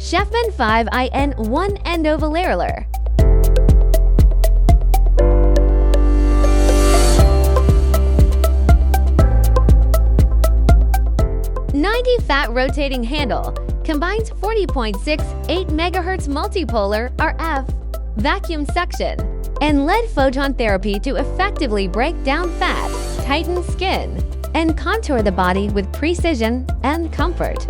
Chefman 5IN1 Endovelapro. 90 fat rotating handle combines 40.68 MHz multipolar RF vacuum suction and lead photon therapy to effectively break down fat, tighten skin, and contour the body with precision and comfort.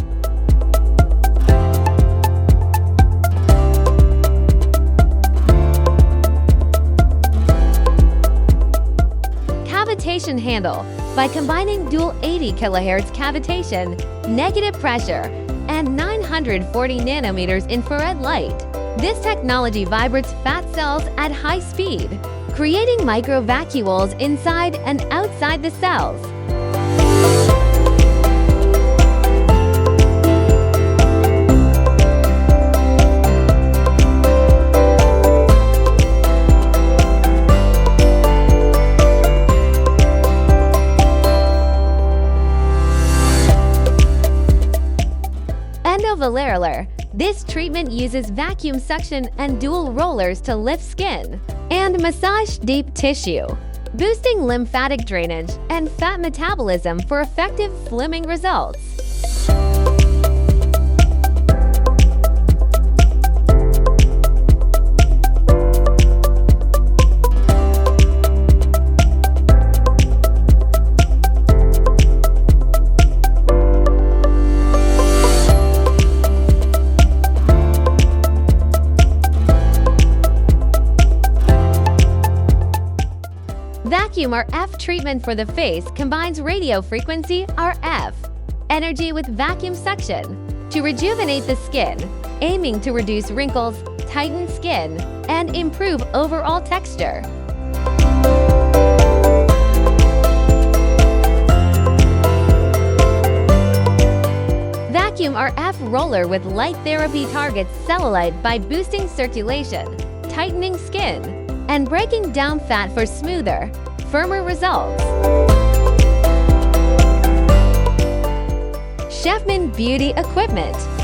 Cavitation handle by combining dual 80 kHz cavitation, negative pressure, and 940 nanometers infrared light. This technology vibrates fat cells at high speed, creating micro vacuoles inside and outside the cells. Endos Velapro. This treatment uses vacuum suction and dual rollers to lift skin and massage deep tissue, boosting lymphatic drainage and fat metabolism for effective slimming results. Vacuum RF treatment for the face combines radiofrequency RF energy with vacuum suction to rejuvenate the skin, aiming to reduce wrinkles, tighten skin, and improve overall texture. Vacuum RF roller with light therapy targets cellulite by boosting circulation, tightening skin, and breaking down fat for smoother, firmer results. Chefman Beauty Equipment.